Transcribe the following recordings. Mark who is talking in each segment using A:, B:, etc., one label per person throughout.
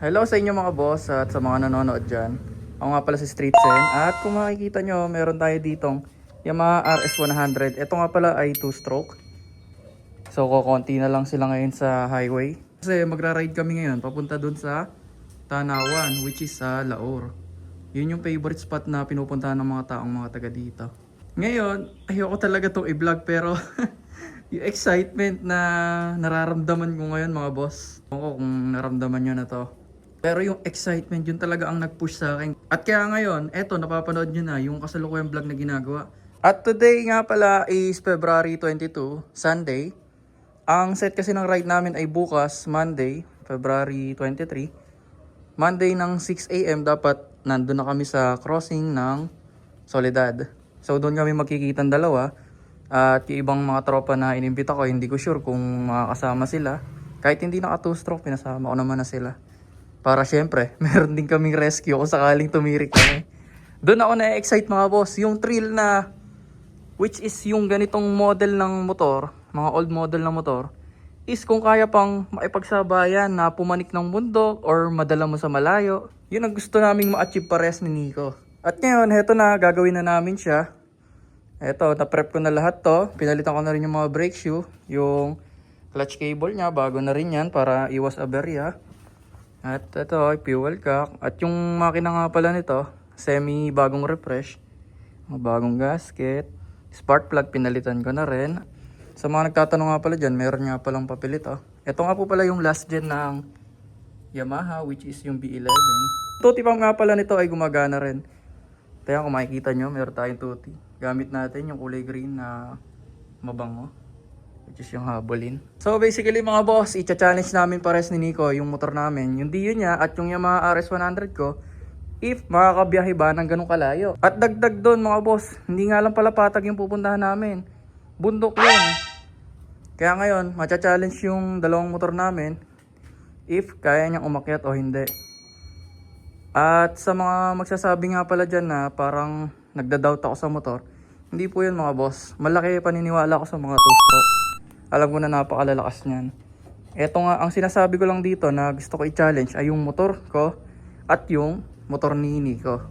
A: Hello sa inyo mga boss at sa mga nanonood dyan. Ako nga pala si Street Sen at kung makikita nyo meron tayo ditong Yamaha RS100. Ito nga pala ay 2-stroke. So kukonti na lang sila ngayon sa highway. Kasi magra-ride kami ngayon papunta dun sa Tanawan, which is sa Laor. Yun yung favorite spot na pinupuntahan ng mga taong mga taga dito. Ngayon, ayoko talaga itong i-vlog pero yung excitement na nararamdaman ko ngayon mga boss. Ewan ko kung naramdaman nyo na to. Pero yung excitement, yun talaga ang nag-push sa akin. At kaya ngayon, eto, napapanood nyo na yung kasalukuyang vlog na ginagawa. At today nga pala is February 22, Sunday. Ang set kasi ng ride namin ay bukas, Monday, February 23. Monday ng 6 AM dapat nandun na kami sa crossing ng Soledad. So doon kami magkikitang dalawa. At yung ibang mga tropa na inimbita ko, hindi ko sure kung makakasama sila. Kahit hindi naka 2-stroke, pinasama ko naman na sila. Para syempre, meron din kaming rescue kung sakaling tumirik kami. Doon ako na-excite mga boss. Yung thrill na, which is yung ganitong model ng motor, mga old model ng motor, is kung kaya pang maipagsabayan na pumanik ng bundok or madala mo sa malayo. Yun ang gusto naming ma-achieve pares ni Nico. At ngayon, heto na, gagawin na namin siya. Eto, na-prep ko na lahat to. Pinalitan ko na rin yung mga brake shoe. Yung clutch cable niya, bago na rin yan para iwas aberya. At ito ay fuel cock. At yung makina nga pala nito, semi bagong refresh. Bagong gasket. Spark plug pinalitan ko na rin. Sa mga nagtatanong nga pala dyan, meron nga palang papel ito. Ito nga po pala yung last gen ng Yamaha, which is yung B11. Tuti pump nga pala nito ay gumagana rin. Kaya kung makikita nyo, meron tayong tuti. Gamit natin yung kulay green na mabango, which is yung Habolin. So basically mga boss, i-challenge namin pares ni Nico yung motor namin, yung Dio niya at yung Yamaha RS100 ko, if makakabiyahe ba ng ganun kalayo. At dagdag doon mga boss, hindi nga lang pala patag yung pupuntahan namin. Bundok yun. Kaya ngayon, matcha-challenge yung dalawang motor namin if kaya niyang umakyat o hindi. At sa mga magsasabi nga pala dyan na parang nagda-doubt ako sa motor, hindi po yun mga boss. Malaki paniniwala ko sa mga 2-stroke. Alam ko na napakalalakas niyan. Ito nga, ang sinasabi ko lang dito na gusto ko i-challenge ay yung motor ko at yung motor ni Nico,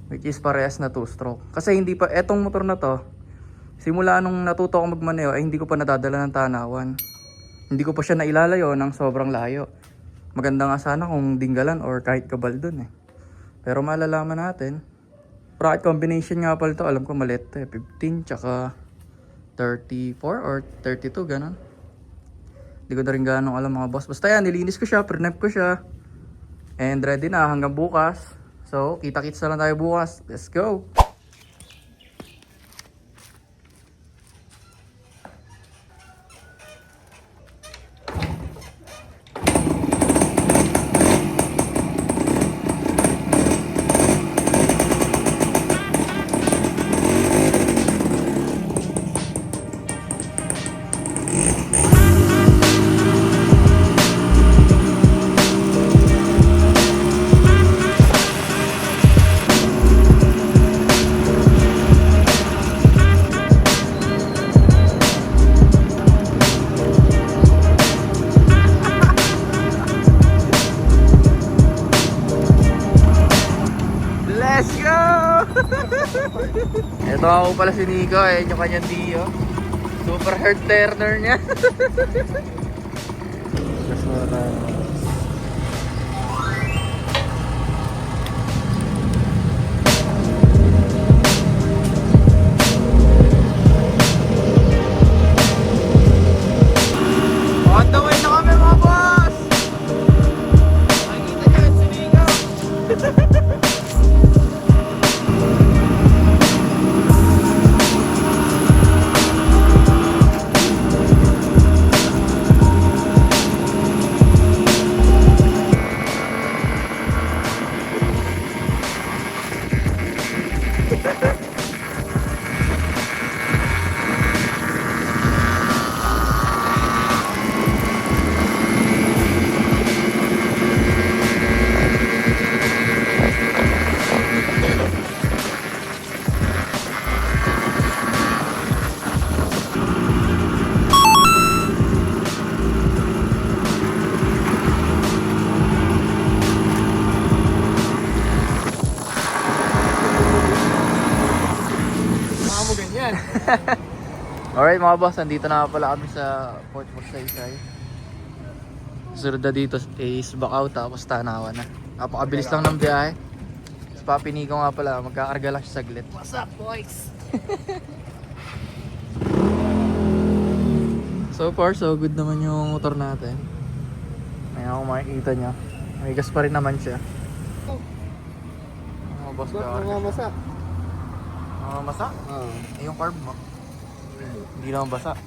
A: which is parehas na 2-stroke. Kasi hindi pa, etong motor na to, simula nung natuto ako magmaneho ay hindi ko pa nadadala ng Tanawan. Hindi ko pa siya nailalayo ng sobrang layo. Maganda nga sana kung dinggalan or kahit kabal dun eh. Pero malalaman natin. Bracket combination nga pala to, alam ko maliit eh. 15 tsaka 34 or 32, ganun. Hindi ko na rin ganong alam mga boss. Basta yan, nilinis ko siya, pre-nap ko siya. And ready na hanggang bukas. So, kita-kits na lang tayo bukas. Let's go! Let's go! Ito ako pala si Nico, yung kanyang Dio. Super hurt turner niya. On the way na kami mga boss! Nakikita niyo si Nico. Alright mga boss, nandito na pala kami sa Port Magsaysay. Susunod na dito is Bacau tapos Tanawan na. Napakabilis lang ng biyahe. Si Papi Nico nga pala, magkakarga lang siya saglit.
B: What's up, boys?
A: So far, so good naman yung motor natin. Ayan kung makikita nyo. May gas pa rin naman siya. Mga boss, kakarga.
B: Masa.
A: Masa? Yung carb mo. Hindi naman basa.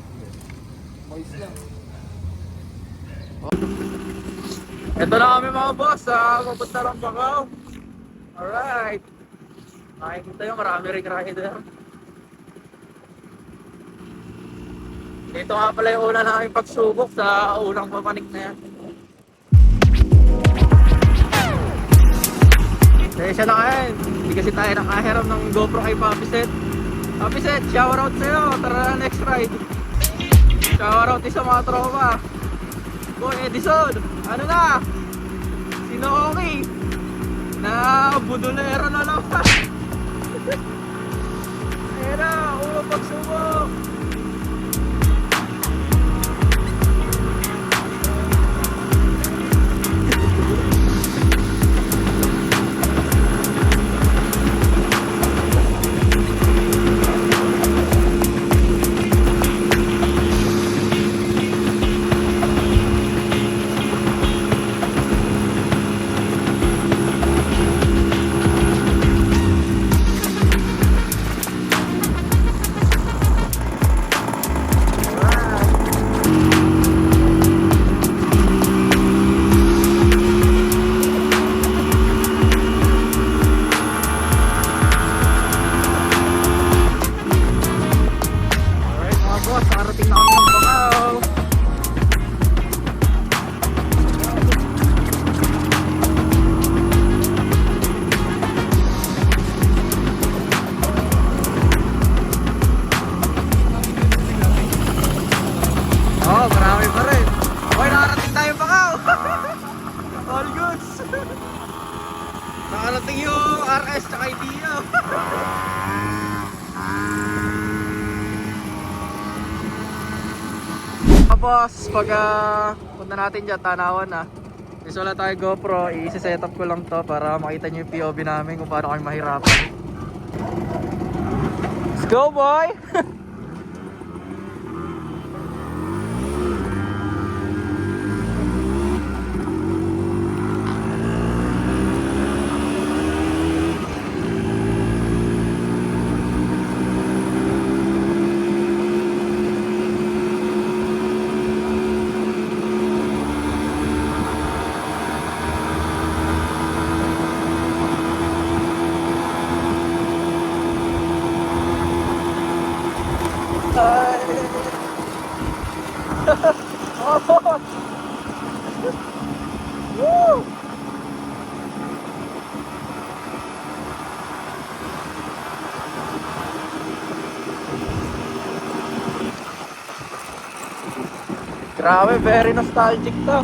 B: Boys lang.
A: Ito na kami mga boss, papunta lang Bacau. Alright. Makikita nyo, marami ring rider. Dito nga pala yung una namin pagsubok sa unang papanik na yan. Kaya siya na kayo, hindi kasi tayo nakahiram ng GoPro kay Papi Set. Papi Set, shoutout sa'yo, tara na next ride. Shoutout din sa mga tropa. Boy Edison, ano na? Sino okay? Na budolero na lang pa. Ayan na, unang pagsubok. Nakarating na kami ng Bacau. Oh, marami pa rin. Hoy, nakarating tayo Bacau. All goods. Nakarating yung RS tsaka Idea. Tapos pag punta natin dyan, Tanawan na. Is wala tayo GoPro, i-set up ko lang to para makita nyo yung POV namin kung paano kami mahirapan. Let's go boy! Woo! Grabe, very nostalgic to.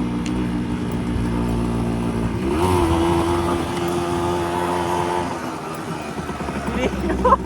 A: Lino.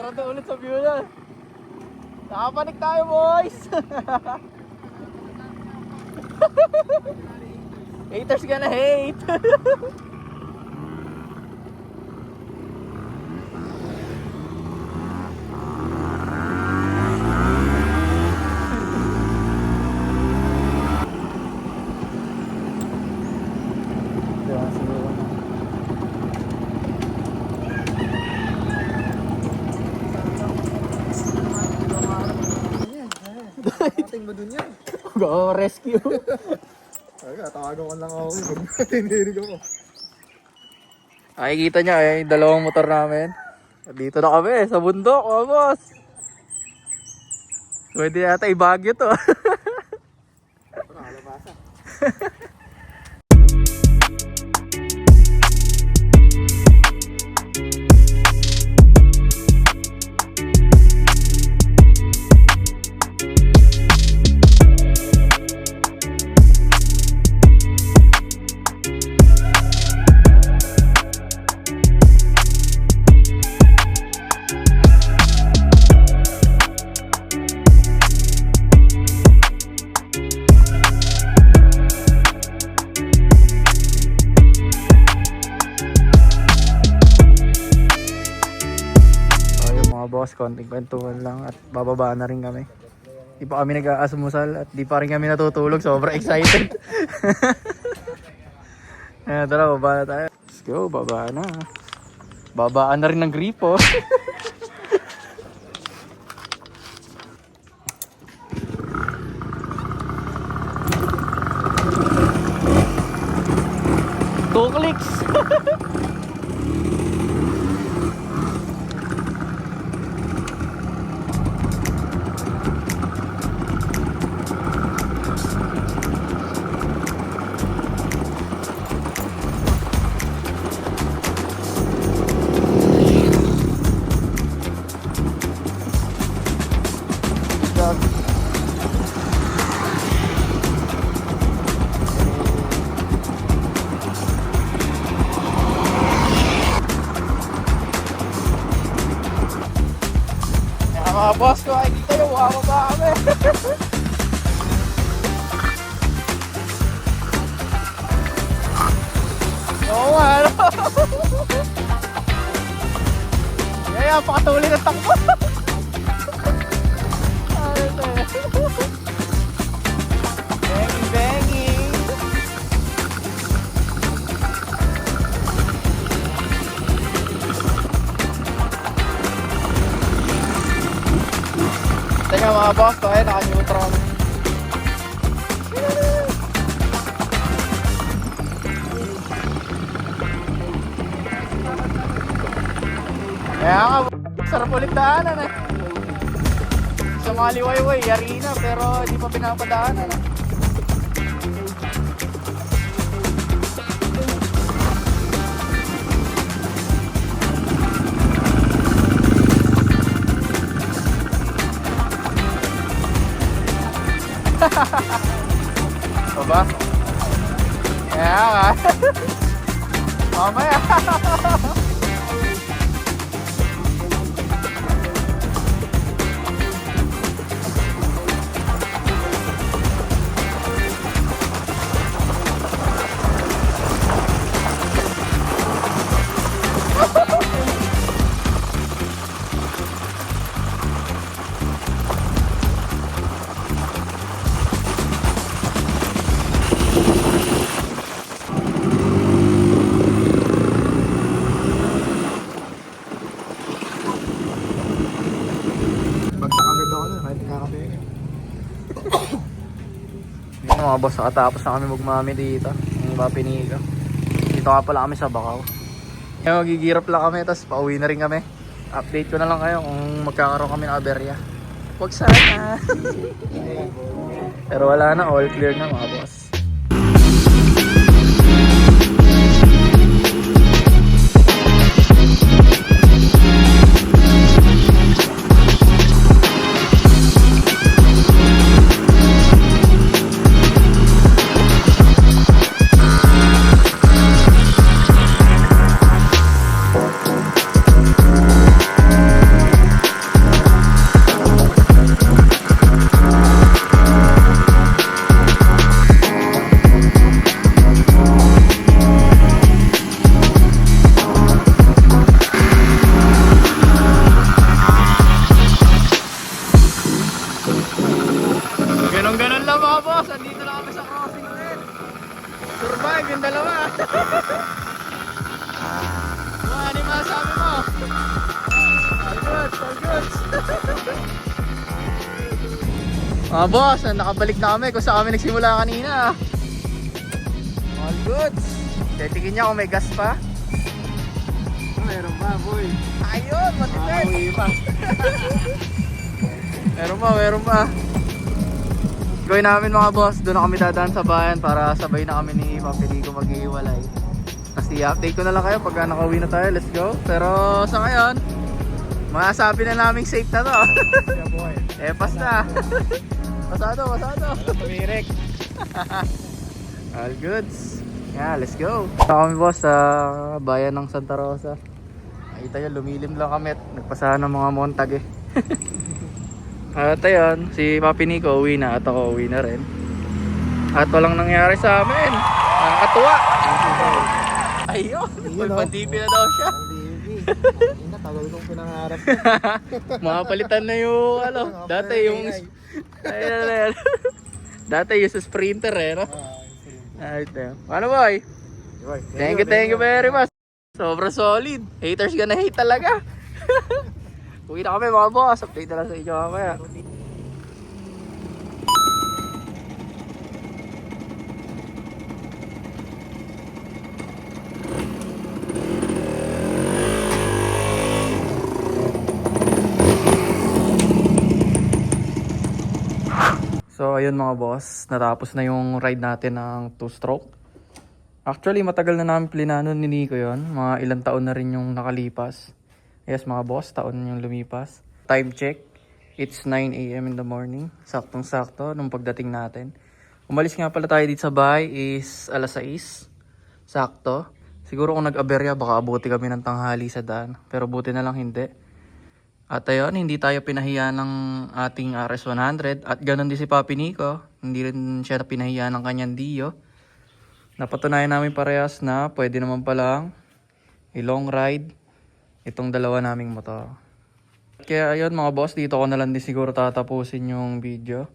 A: Tara na ulit sa view na. Nakapanik tayo, boys! Haters gonna hate! Diba, siguro.
C: Ating ba dun yan?
A: Go, rescue!
C: Talaga, tawagan ko lang ako. Pag tinirig ako.
A: Nakikita niya yung dalawang motor namin. Dito na kami, sa bundok, oh, boss! Pwede yata ibagyo to.
C: Nakalabasa.
A: Boss, konting kwentuhan lang at bababa na rin kami. Di pa kami nag-aasmusal at di pa rin kami natutulog. Sobrang excited. Ayan, tara, baba na tayo. Let's go, baba na. Babaan na rin ng gripo. Two clicks. Mga boss ko, ay dito yung bumaba kami. Oo nga, ano? Kaya, pakatuloy ng takbo. Banging, banging. Ito nga mga boss ko, ay naka-neutron. Kaya nga, sarap ulit daanan eh. Sa mga liwayway, yari na, pero hindi pa pinapadaanan eh. Baba? Kaya nga. Mamaya.
C: Bagsak agad ako na, kahit kakape.
A: Yun mga boss, nakatapos na kami magmami dito. Yung mga piniga. Dito nga pala kami sa Bacau. Kaya magigirap lang kami, tapos pauwi na rin kami. Update ko na lang kayo kung magkakaroon kami ng aberya. Huwag sana. Pero wala na, all clear na mga boss. Mga boss, nakabalik na kami kung saan kami nagsimula kanina. All goods. Titigin niya kung may gas pa.
C: Meron pa, boy.
A: Ayun, matipid.
C: Uwi pa.
A: Meron pa. Gawin namin mga boss, doon na kami dadaan sa bayan para sabay na kami ni Papiligo mag-iiwalay. Kasi update ko na lang kayo pagka nakauwi na tayo, let's go. Pero sa ngayon, masasabi na namin safe na to.
C: Yeah, boy.
A: Pas na. Pasado.
C: Alam tumirik.
A: All goods. Yeah, let's go. Ito kami boss sa bayan ng Santa Rosa. Nakita nyo, lumilim lang kami at nagpasahan ng mga montag eh. At ayun, si Papi Nico uwi na at ako uwi na rin. At walang nangyari sa amin. Nakakatuwa. Ayun, pagpatipi na daw siya.
C: Ang baby. Ina, tagal kong pinangarap.
A: Makapalitan na yung ano, dati yung... Ayun. Dati yung sa sprinter eh, no? Ayun na. Ano boy? Thank you very much. Sobrang solid. Haters gonna hate talaga. Uwi na kami mga boss. Update na lang sa inyo mamaya. So ayun mga boss, natapos na yung ride natin ng 2-stroke. Actually matagal na namin plinano ni Nico yun. Mga ilang taon na rin yung nakalipas. Yes mga boss, taon yung lumipas. Time check, it's 9 AM in the morning. Saktong sakto nung pagdating natin. Umalis nga pala tayo dito sa bahay is alas 6. Sakto. Siguro kung nag-aberya baka abuti kami ng tanghali sa daan. Pero buti na lang hindi. At ayun, hindi tayo pinahiya ng ating RS100. At ganun din si Papi Nico. Hindi rin siya pinahiya ng kanyang Dio. Napatunayan namin parehas na pwede naman palang i-long ride itong dalawa naming motor. Kaya ayun mga boss, dito ko na lang din siguro tatapusin yung video.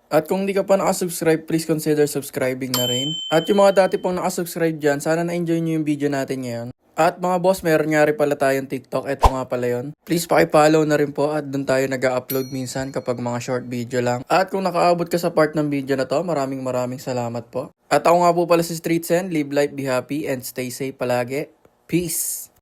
A: At kung di ka pa nakasubscribe, please consider subscribing na rin. At yung mga dati pong nakasubscribe dyan, sana na-enjoy nyo yung video natin ngayon. At mga boss, meron nga rin pala tayong TikTok. Ito nga pala yun. Please pakipollow na rin po at doon tayo nag-upload minsan kapag mga short video lang. At kung nakaabot ka sa part ng video na to, maraming salamat po. At ako nga po pala si Street Sen. Live life, be happy, and stay safe palagi. Peace!